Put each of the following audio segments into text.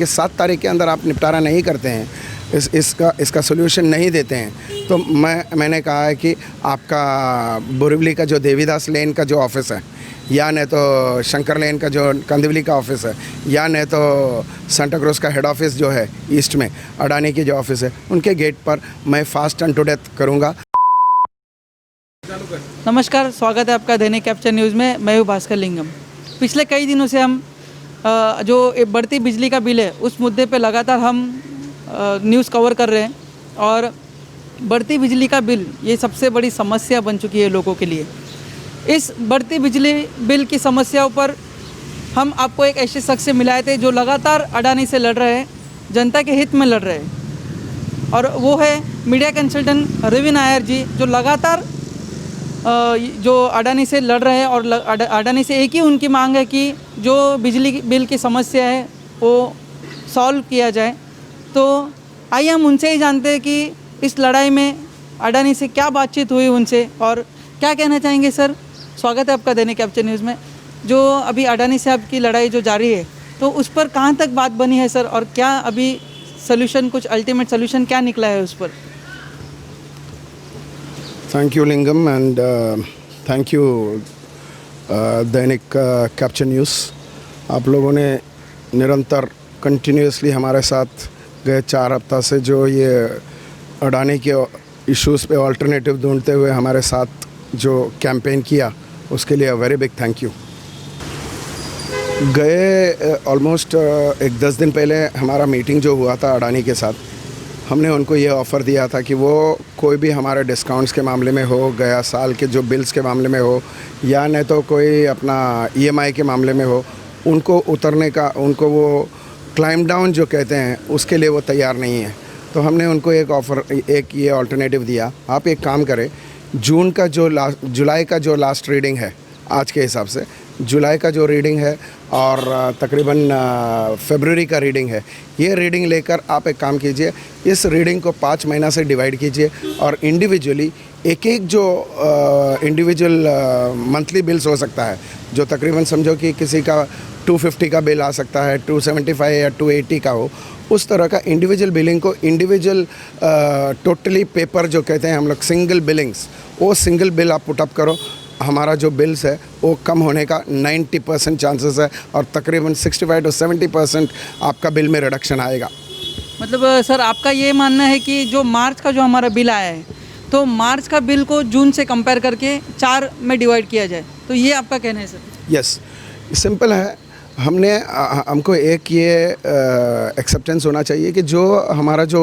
कि 7 तारीख के अंदर आप निपटारा नहीं करते हैं, इसका सोल्यूशन नहीं देते हैं, तो मैंने कहा है कि आपका बोरिवली का जो देवीदास लेन का जो ऑफिस है, या नहीं तो शंकर लेन का जो कंदिवली का ऑफिस है, या नहीं तो सांता क्रूज का हेड ऑफिस जो है ईस्ट में अडानी की जो ऑफिस है, उनके गेट पर मैं फास्ट एंड टू डेथ करूँगा। नमस्कार, स्वागत है आपका दैनिक कैप्चर न्यूज़ में। मैं हूँ भास्कर लिंगम। पिछले कई दिनों से हम जो बढ़ती बिजली का बिल है उस मुद्दे पे लगातार हम न्यूज़ कवर कर रहे हैं, और बढ़ती बिजली का बिल ये सबसे बड़ी समस्या बन चुकी है लोगों के लिए। इस बढ़ती बिजली बिल की समस्याओं पर हम आपको एक ऐसे शख्स से मिलाए थे जो लगातार अडानी से लड़ रहे हैं, जनता के हित में लड़ रहे हैं, और वो है मीडिया कंसल्टेंट रवि नायर जी, जो लगातार जो अडानी से लड़ रहे हैं। और अडानी से एक ही उनकी मांग है कि जो बिजली बिल की समस्या है वो सॉल्व किया जाए। तो आइए हम उनसे ही जानते हैं कि इस लड़ाई में अडानी से क्या बातचीत हुई उनसे और क्या कहना चाहेंगे। सर, स्वागत है आपका दैनिक कैप्चर न्यूज़ में। जो अभी अडानी से आपकी लड़ाई जो जारी है, तो उस पर कहाँ तक बात बनी है सर, और क्या अभी सल्यूशन, कुछ अल्टीमेट सल्यूशन क्या निकला है उस पर? Thank you lingam and thank you Dainik capture news. आप लोगों ने निरंतर कंटिन्यूसली हमारे साथ गए 4 हफ्ता से जो ये अडानी के इश्यूज़ पे अल्टरनेटिव ढूंढते हुए हमारे साथ जो कैंपेन किया, उसके लिए वेरी बिग थैंक यू। गए ऑलमोस्ट 10 दिन पहले हमारा मीटिंग जो हुआ था अडानी के साथ, हमने उनको ये ऑफ़र दिया था कि वो कोई भी हमारे डिस्काउंट्स के मामले में हो, गया साल के जो बिल्स के मामले में हो, या नहीं तो कोई अपना EMI के मामले में हो, उनको उतरने का, उनको वो क्लाइम डाउन जो कहते हैं उसके लिए वो तैयार नहीं है। तो हमने उनको एक ऑफ़र, एक ये अल्टरनेटिव दिया, आप एक काम करें, जुलाई का जो लास्ट रीडिंग है आज के हिसाब से, जुलाई का जो रीडिंग है और तकरीबन फरवरी का रीडिंग है, ये रीडिंग लेकर आप एक काम कीजिए, इस रीडिंग को 5 महीना से डिवाइड कीजिए और इंडिविजुअली एक जो इंडिविजुअल मंथली बिल्स हो सकता है, जो तकरीबन समझो कि किसी का 250 का बिल आ सकता है, 275 या 280 का हो, उस तरह का इंडिविजुअल बिलिंग को इंडिविजुअल टोटली पेपर जो कहते हैं हम लोग सिंगल बिलिंग्स, वो सिंगल बिल आप पुटअप करो, हमारा जो बिल्स है वो कम होने का 90% चांसेस है और तकरीबन 65 to 70% आपका बिल में रिडक्शन आएगा। मतलब सर, आपका ये मानना है कि जो मार्च का जो हमारा बिल आया है, तो मार्च का बिल को जून से कंपेयर करके 4 में डिवाइड किया जाए, तो ये आपका कहना है सर? यस, सिंपल है। हमको एक ये एक्सेप्टेंस होना चाहिए कि जो हमारा जो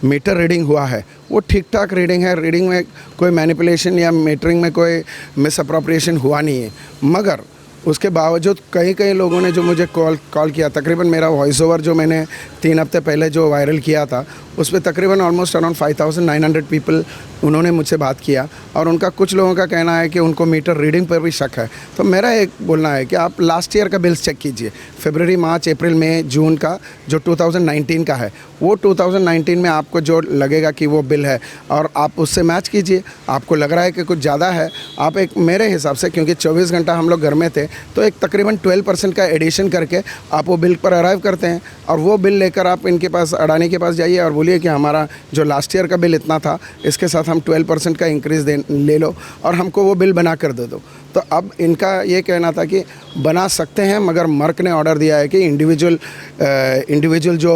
मीटर रीडिंग हुआ है वो ठीक ठाक रीडिंग है, रीडिंग में कोई मैनिपुलेशन या मीटरिंग में कोई मिस अप्रोप्रिएशन हुआ नहीं है। मगर उसके बावजूद कई लोगों ने जो मुझे कॉल किया, तकरीबन मेरा वॉइस ओवर जो मैंने 3 हफ्ते पहले जो वायरल किया था, उस पर तकरीबन ऑलमोस्ट अराउंड 5900 पीपल उन्होंने मुझसे बात किया, और उनका कुछ लोगों का कहना है कि उनको मीटर रीडिंग पर भी शक है। तो मेरा एक बोलना है कि आप लास्ट ईयर का बिल्स चेक कीजिए, फरवरी, मार्च, अप्रैल, मई, जून का जो 2019 का है, वो 2019 में आपको जो लगेगा कि वो बिल है, और आप उससे मैच कीजिए। आपको लग रहा है कि कुछ ज़्यादा है, आप एक, मेरे हिसाब से, क्योंकि 24 घंटा हम लोग घर में थे, तो एक तकरीबन 12% का एडिशन करके आप वो बिल पर अराइव करते हैं, और वो बिल लेकर आप इनके पास, अडानी के पास जाइए और बोलिए कि हमारा जो लास्ट ईयर का बिल इतना था, इसके साथ हम 12% का इंक्रीज़ ले लो और हमको वो बिल बना कर दे दो। तो अब इनका ये कहना था कि बना सकते हैं, मगर मर्क ने ऑर्डर दिया है कि इंडिविजुअल जो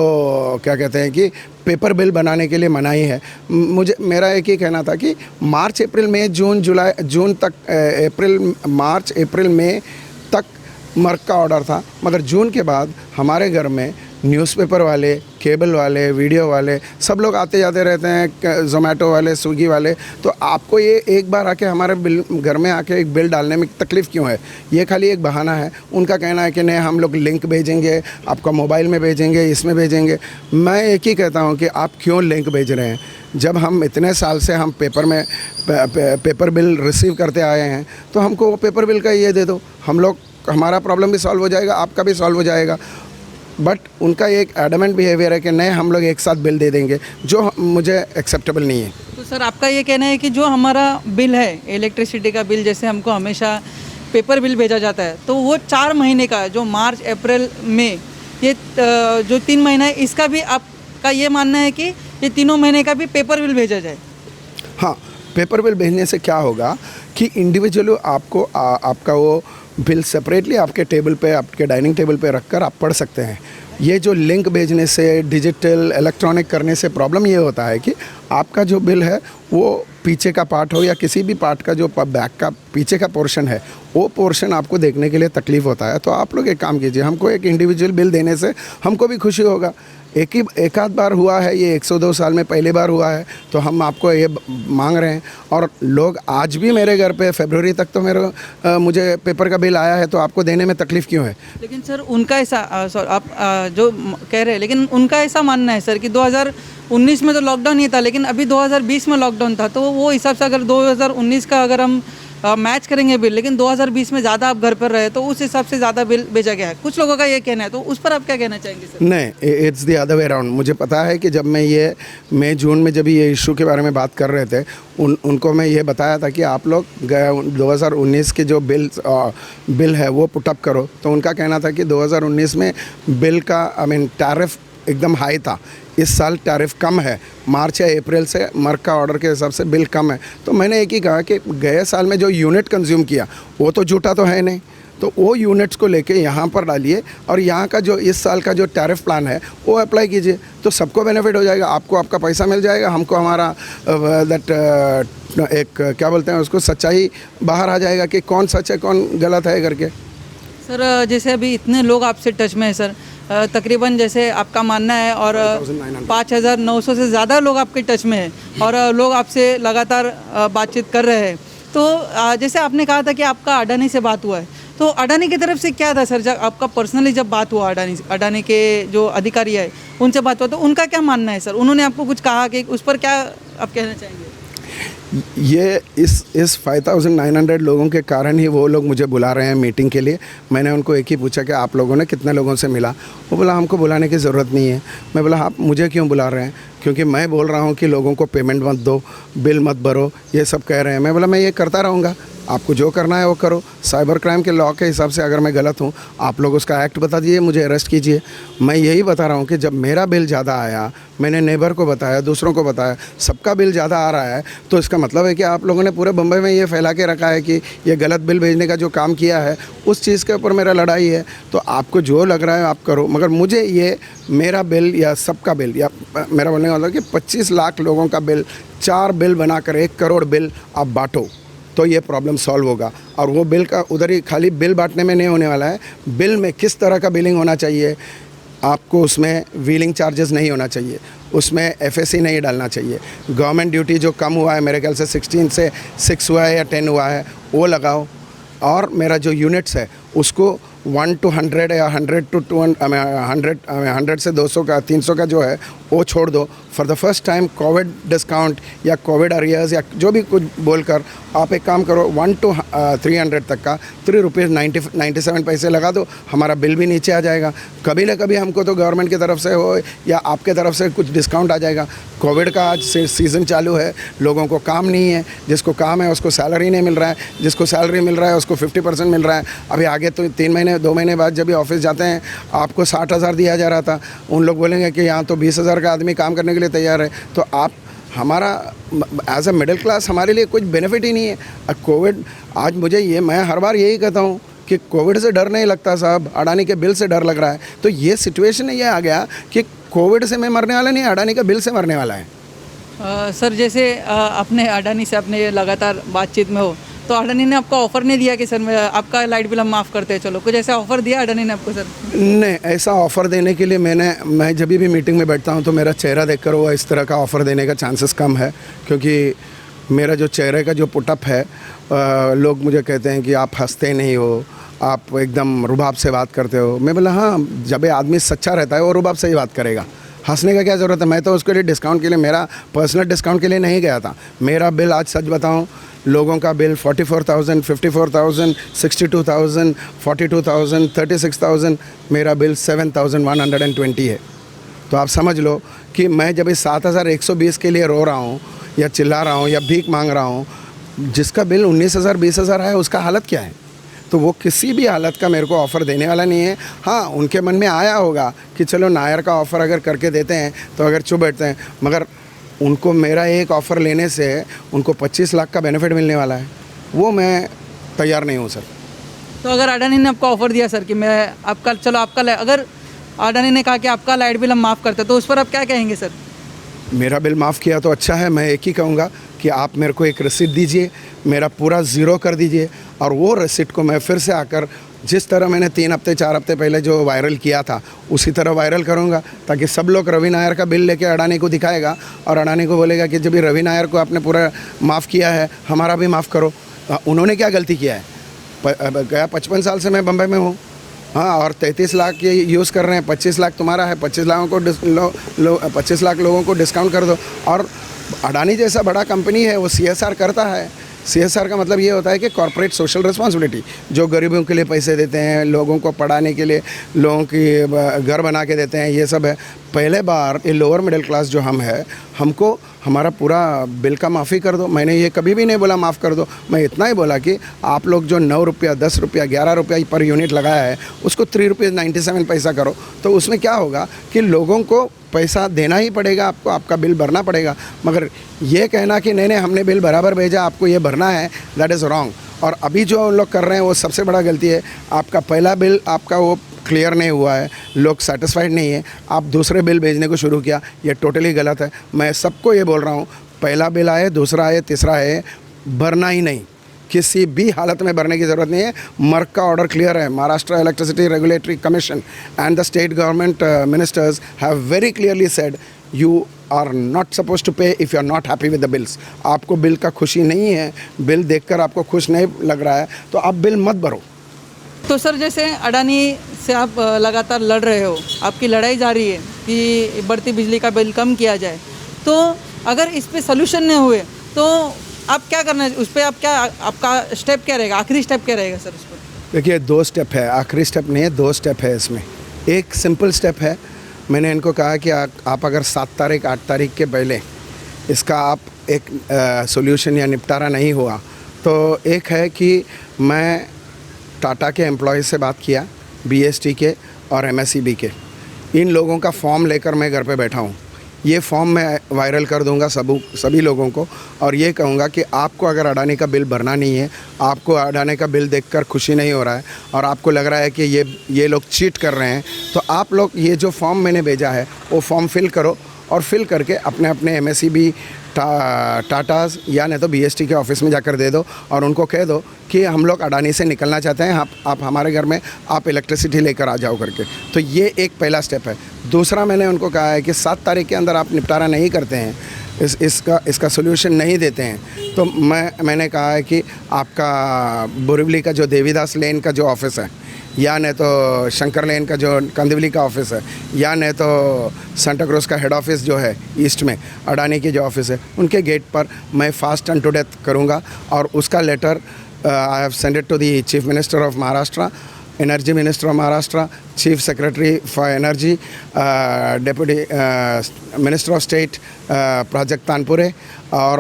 क्या कहते हैं कि पेपर बिल बनाने के लिए मनाही है। मेरा एक ही कहना था कि मार्च, अप्रैल, मई, जून तक, मार्च, अप्रैल, मई तक मर्क का ऑर्डर था, मगर जून के बाद हमारे घर में न्यूज़पेपर वाले, केबल वाले, वीडियो वाले सब लोग आते जाते रहते हैं, ज़ोमैटो वाले, स्विगी वाले। तो आपको ये एक बार आके हमारे बिल घर में आके एक बिल डालने में तकलीफ़ क्यों है? ये खाली एक बहाना है। उनका कहना है कि नहीं, हम लोग लिंक भेजेंगे, आपका मोबाइल में भेजेंगे, इसमें भेजेंगे। मैं एक ही कहता हूँ कि आप क्यों लिंक भेज रहे हैं? जब हम इतने साल से हम पेपर बिल रिसीव करते आए हैं, तो हमको वो पेपर बिल का ये दे दो, हम लोग, हमारा प्रॉब्लम भी सॉल्व हो जाएगा, आपका भी सॉल्व हो जाएगा। बट उनका एक एडमेंट बिहेवियर है कि नहीं, हम लोग एक साथ बिल दे देंगे, जो मुझे एक्सेप्टेबल नहीं है। तो सर, आपका ये कहना है कि जो हमारा बिल है, इलेक्ट्रिसिटी का बिल, जैसे हमको हमेशा पेपर बिल भेजा जाता है, तो वो 4 महीने का, जो मार्च, अप्रैल, मई, ये जो 3 महीना है इसका भी आपका ये मानना है कि ये तीनों महीने का भी पेपर बिल भेजा जाए? हाँ, पेपर बिल भेजने से क्या होगा कि इंडिविजुअली आपको आपका वो बिल सेपरेटली आपके टेबल पे, आपके डाइनिंग टेबल पे रखकर आप पढ़ सकते हैं। ये जो लिंक भेजने से, डिजिटल इलेक्ट्रॉनिक करने से प्रॉब्लम ये होता है कि आपका जो बिल है वो पीछे का पार्ट हो या किसी भी पार्ट का जो बैक का पीछे का पोर्शन है, वो पोर्शन आपको देखने के लिए तकलीफ़ होता है। तो आप लोग एक काम कीजिए, हमको एक इंडिविजुअल बिल देने से हमको भी खुशी होगा। एक आध बार हुआ है, ये 102 साल में पहली बार हुआ है, तो हम आपको ये मांग रहे हैं। और लोग आज भी मेरे घर पे फरवरी तक तो मुझे पेपर का बिल आया है, तो आपको देने में तकलीफ़ क्यों है? लेकिन सर उनका ऐसा आप जो कह रहे हैं, लेकिन उनका ऐसा मानना है सर कि 2019 में तो लॉकडाउन ही था, लेकिन अभी 2020 में लॉकडाउन था, तो वो हिसाब से अगर 2019 का अगर हम मैच करेंगे बिल, लेकिन 2020 में ज़्यादा आप घर पर रहे तो उस हिसाब से ज़्यादा बिल भेजा गया है। कुछ लोगों का ये कहना है, तो उस पर आप क्या कहना चाहेंगे सर? नहीं, it's the other way around. मुझे पता है कि जब मैं ये मई जून में जब ये इशू के बारे में बात कर रहे थे, उनको मैं ये बताया था कि आप लोग 2019 के जो बिल है वो पुटअप करो। तो उनका कहना था कि 2019 में बिल का टैरिफ एकदम हाई था, इस साल टैरिफ कम है, मार्च या अप्रैल से मर्क का ऑर्डर के हिसाब से बिल कम है। तो मैंने एक ही कहा कि गए साल में जो यूनिट कंज्यूम किया वो तो झूठा तो है नहीं, तो वो यूनिट्स को लेके यहाँ पर डालिए और यहाँ का जो इस साल का जो टैरिफ प्लान है वो अप्लाई कीजिए, तो सबको बेनिफिट हो जाएगा। आपको आपका पैसा मिल जाएगा, हमको हमारा एक क्या बोलते हैं उसको, सच्चाई बाहर आ जाएगा कि कौन सच है कौन गलत है करके। सर जैसे अभी इतने लोग आपसे टच में है सर, तकरीबन जैसे आपका मानना है, और 5,900 से ज़्यादा लोग आपके टच में हैं और लोग आपसे लगातार बातचीत कर रहे हैं। तो जैसे आपने कहा था कि आपका अडानी से बात हुआ है, तो अडानी की तरफ से क्या था सर? जब आपका पर्सनली जब बात हुआ अडानी के जो अधिकारी है उनसे बात हुआ, तो उनका क्या मानना है सर? उन्होंने आपको कुछ कहा कि उस पर क्या आप कहना चाहेंगे? ये इस 5,900 लोगों के कारण ही वो लोग मुझे बुला रहे हैं मीटिंग के लिए। मैंने उनको एक ही पूछा कि आप लोगों ने कितने लोगों से मिला? वो बोला हमको बुलाने की ज़रूरत नहीं है। मैं बोला आप मुझे क्यों बुला रहे हैं? क्योंकि मैं बोल रहा हूँ कि लोगों को पेमेंट मत दो, बिल मत भरो, ये सब कह रहे हैं। मैं बोला मैं ये करता रहूँगा, आपको जो करना है वो करो। साइबर क्राइम के लॉ के हिसाब से अगर मैं गलत हूँ, आप लोग उसका एक्ट बता दीजिए, मुझे अरेस्ट कीजिए। मैं यही बता रहा हूँ कि जब मेरा बिल ज़्यादा आया, मैंने नेबर को बताया, दूसरों को बताया, सबका बिल ज़्यादा आ रहा है, तो इसका मतलब है कि आप लोगों ने पूरे बम्बई में ये फैला के रखा है कि ये गलत बिल भेजने का जो काम किया है उस चीज़ के ऊपर मेरा लड़ाई है। तो आपको जो लग रहा है आप करो, मगर मुझे ये मेरा बिल या सबका बिल, या मेरा बोलने का मतलब कि 25 लाख लोगों का बिल, 4 बिल बनाकर 1 करोड़ बिल आप बांटो, तो ये प्रॉब्लम सॉल्व होगा। और वो बिल का उधर ही खाली बिल बांटने में नहीं होने वाला है, बिल में किस तरह का बिलिंग होना चाहिए, आपको उसमें व्हीलिंग चार्जेस नहीं होना चाहिए, उसमें एफएससी नहीं डालना चाहिए, गवर्नमेंट ड्यूटी जो कम हुआ है मेरे ख्याल से 16 से 6 हुआ है या 10 हुआ है वो लगाओ, और मेरा जो यूनिट्स है उसको 1 to 100 या 100 to 200 100 से 200 का 300 का जो है वो छोड़ दो। For the first time Covid discount या कोविड अरियर्स या जो भी कुछ बोलकर आप एक काम करो, 1 to 300 तक का 3 रुपीज़ 97 पैसे लगा दो, हमारा बिल भी नीचे आ जाएगा। कभी ना कभी हमको तो गवर्नमेंट की तरफ से हो या आपके तरफ से कुछ डिस्काउंट आ जाएगा। कोविड का आज सीज़न चालू है, लोगों को काम नहीं है, जिसको काम है उसको सैलरी नहीं मिल रहा है, जिसको सैलरी मिल रहा है उसको 50% मिल रहा है। अभी आगे तो 3 महीने 2 महीने बाद जब भी ऑफिस जाते हैं आपको 60,000 दिया जा रहा था, उन लोग बोलेंगे कि यहाँ तो 20,000 का आदमी काम करने के लिए तैयार है। तो आप हमारा एज अ मिडिल क्लास हमारे लिए कुछ बेनिफिट ही नहीं है। कोविड आज मैं हर बार यही कहता हूँ कि कोविड से डर नहीं लगता साहब, अडानी के बिल से डर लग रहा है। तो ये सिचुएशन ये आ गया कि कोविड से मैं मरने वाला नहीं, अडानी का बिल से मरने वाला है। सर जैसे अपने अडानी से अपने लगातार बातचीत में हो, तो अडानी ने आपको ऑफ़र नहीं दिया कि सर मैं आपका लाइट बिल हम माफ़ करते हैं, चलो कुछ ऐसा ऑफ़र दिया अडानी ने आपको सर? नहीं, ऐसा ऑफ़र देने के लिए मैं जब भी मीटिंग में बैठता हूँ तो मेरा चेहरा देखकर वो इस तरह का ऑफ़र देने का चांसेस कम है, क्योंकि मेरा जो चेहरे का जो पुटअप है, लोग मुझे कहते हैं कि आप हंसते नहीं हो, आप एकदम रुबाब से बात करते हो। मैं बोला हाँ, जब आदमी सच्चा रहता है वो रुबाब से ही बात करेगा, हंसने का क्या ज़रूरत है। मैं तो उसके लिए डिस्काउंट के लिए, मेरा पर्सनल डिस्काउंट के लिए नहीं गया था। मेरा बिल आज सच बताऊं, लोगों का बिल 44,000, 54,000, 62,000, 42,000, 36,000, मेरा बिल 7,120 है। तो आप समझ लो कि मैं जब इस 7,120 के लिए रो रहा हूँ या चिल्ला रहा हूँ या भीख मांग रहा हूँ, जिसका बिल 19,000 20,000 है उसका हालत क्या है। तो वो किसी भी हालत का मेरे को ऑफ़र देने वाला नहीं है। हाँ, उनके मन में आया होगा कि चलो नायर का ऑफ़र अगर करके देते हैं तो अगर चुप बैठते हैं, मगर उनको मेरा एक ऑफ़र लेने से उनको 25 लाख का बेनिफिट मिलने वाला है, वो मैं तैयार नहीं हूँ सर। तो अगर अडानी ने आपको ऑफर दिया सर कि मैं आपका चलो अगर अडानी ने कहा कि आपका लाइट बिल हम माफ़ करते हैं, तो उस पर आप क्या कहेंगे सर? मेरा बिल माफ़ किया तो अच्छा है। मैं एक ही कहूँगा कि आप मेरे को एक रसीद दीजिए, मेरा पूरा ज़ीरो कर दीजिए, और वो रसीद को मैं फिर से आकर जिस तरह मैंने 3 हफ्ते 4 हफ्ते पहले जो वायरल किया था उसी तरह वायरल करूँगा, ताकि सब लोग रवि नायर का बिल लेके अडानी को दिखाएगा और अडानी को बोलेगा कि जब रवि नायर को आपने पूरा माफ़ किया है, हमारा भी माफ़ करो। उन्होंने क्या गलती किया है? गया 55 साल से मैं बम्बई में हूँ, हाँ, और 33 लाख ये यूज़ कर रहे हैं, 25 लाख तुम्हारा है, 25 लाखों को 25 लाख लोगों को डिस्काउंट कर दो। और अडानी जैसा बड़ा कंपनी है, वो CSR करता है। CSR का मतलब ये होता है कि कॉर्पोरेट सोशल रिस्पॉन्सिबिलिटी, जो गरीबों के लिए पैसे देते हैं, लोगों को पढ़ाने के लिए, लोगों की घर बना के देते हैं, ये सब है। पहले बार ये लोअर मिडिल क्लास जो हम है, हमको हमारा पूरा बिल का माफ़ी कर दो। मैंने ये कभी भी नहीं बोला माफ़ कर दो, मैं इतना ही बोला कि आप लोग जो 9 रुपया 10 रुपया 11 रुपया पर यूनिट लगाया है उसको 3 रुपये 97 पैसा करो। तो उसमें क्या होगा कि लोगों को पैसा देना ही पड़ेगा, आपको आपका बिल भरना पड़ेगा। मगर ये कहना कि नहीं हमने बिल बराबर भेजा, आपको ये भरना है, दैट इज़ रॉन्ग। और अभी जो लोग कर रहे हैं वो सबसे बड़ा गलती है। आपका पहला बिल आपका वो क्लियर नहीं हुआ है, लोग सेटिस्फाइड नहीं है, आप दूसरे बिल भेजने को शुरू किया, ये टोटली गलत है। मैं सबको ये बोल रहा हूँ, पहला बिल आए, दूसरा आए, तीसरा आए, भरना ही नहीं, किसी भी हालत में भरने की ज़रूरत नहीं है। मर्क का ऑर्डर क्लियर है। Maharashtra electricity regulatory commission and the state government ministers have very clearly said you are not suppose to pay if you are not happy with the bills. आपको बिल का खुशी नहीं है, बिल देखकर आपको खुश नहीं लग रहा है, तो आप बिल मत भरो। तो सर जैसे अडानी से आप लगातार लड़ रहे हो, आपकी लड़ाई जारी है कि बढ़ती बिजली का बिल कम किया जाए, तो अगर इस पे सोल्यूशन नहीं हुए तो आप क्या करना है उस पर? आपका स्टेप क्या रहेगा, आखिरी स्टेप क्या रहेगा सर उस पर? देखिए 2 स्टेप है, आखिरी स्टेप नहीं है, 2 स्टेप है इसमें। एक सिंपल स्टेप है, मैंने इनको कहा कि आप अगर 7 तारीख 8 तारीख के पहले इसका आप एक सॉल्यूशन या निपटारा नहीं हुआ, तो एक है कि मैं टाटा के एम्प्लॉय से बात किया, BST के और MSEB के, इन लोगों का फॉर्म लेकर मैं घर पे बैठा हूँ। ये फॉर्म मैं वायरल कर दूंगा सभी लोगों को, और ये कहूँगा कि आपको अगर अडानी का बिल भरना नहीं है, आपको अडानी का बिल देखकर खुशी नहीं हो रहा है और आपको लग रहा है कि ये लोग चीट कर रहे हैं, तो आप लोग ये जो फॉर्म मैंने भेजा है वो फॉर्म फिल करो, और फिल करके अपने अपने MSEB टाटास या नहीं तो BST के ऑफिस में जाकर दे दो और उनको कह दो कि हम लोग अडानी से निकलना चाहते हैं, आप हमारे घर में आप इलेक्ट्रिसिटी लेकर आ जाओ करके। तो ये एक पहला स्टेप है। दूसरा मैंने उनको कहा है कि 7 तारीख के अंदर आप निपटारा नहीं करते हैं, इसका सोल्यूशन नहीं देते हैं, तो मैंने कहा है कि आपका बोरिवली का जो देवीदास लेन का जो ऑफिस है, या नहीं तो शंकर लेन का जो कंदिवली का ऑफिस है, या नहीं तो सेंटा क्रूज का हेड ऑफिस जो है ईस्ट में अडानी की जो ऑफिस है, उनके गेट पर मैं फास्ट एंड टू डेथ करूँगा। और उसका letter I have send it to the chief minister of Maharashtra, energy minister of Maharashtra, chief secretary for energy, deputy minister of state Prajakt Tanpure, और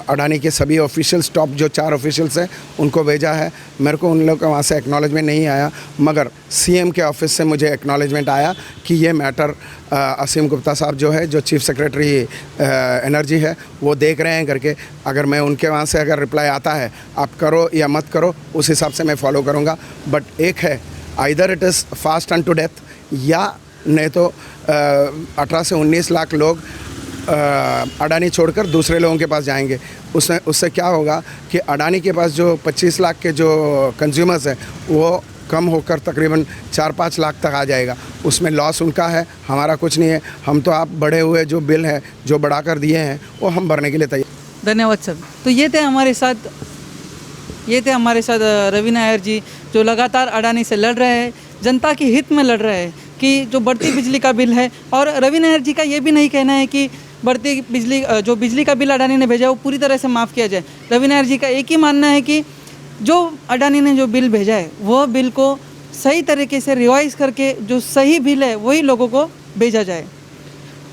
अडानी के सभी ऑफिशियल्स, टॉप जो 4 ऑफिशियल्स हैं उनको भेजा है। मेरे को उन लोगों का वहाँ से एक्नॉलेजमेंट नहीं आया, मगर CM के ऑफिस से मुझे एक्नॉलेजमेंट आया कि ये मैटर असीम गुप्ता साहब जो है, जो चीफ सेक्रेटरी एनर्जी है, वो देख रहे हैं करके। अगर मैं उनके वहाँ से अगर रिप्लाई आता है आप करो या मत करो, उस हिसाब से मैं फॉलो करूँगा। बट एक है, either it is fast and to death, या नहीं तो 18 से 19 लाख लोग अडानी छोड़कर दूसरे लोगों के पास जाएंगे। उससे क्या होगा कि अडानी के पास जो 25 लाख के जो कंज्यूमर्स हैं वो कम होकर तकरीबन 4-5 लाख तक आ जाएगा। उसमें लॉस उनका है, हमारा कुछ नहीं है। हम तो आप बढ़े हुए जो बिल है जो बढ़ा कर दिए हैं वो हम भरने के लिए तैयार। धन्यवाद सर। तो ये थे हमारे साथ रवि नायर जी, जो लगातार अडानी से लड़ रहे हैं, जनता के हित में लड़ रहे हैं कि जो बढ़ती बिजली का बिल है। और रवि नायर जी का ये भी नहीं कहना है कि बढ़ती बिजली का बिल अडानी ने भेजा वो पूरी तरह से माफ़ किया जाए। रवि नायर जी का एक ही मानना है कि जो अडानी ने जो बिल भेजा है वह बिल को सही तरीके से रिवाइज करके जो सही बिल है वही लोगों को भेजा जाए।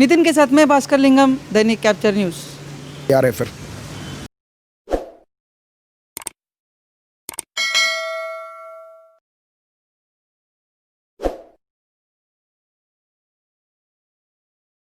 नितिन के साथ मैं भास्कर लिंगम, दैनिक कैप्चर न्यूज़। यार है फिर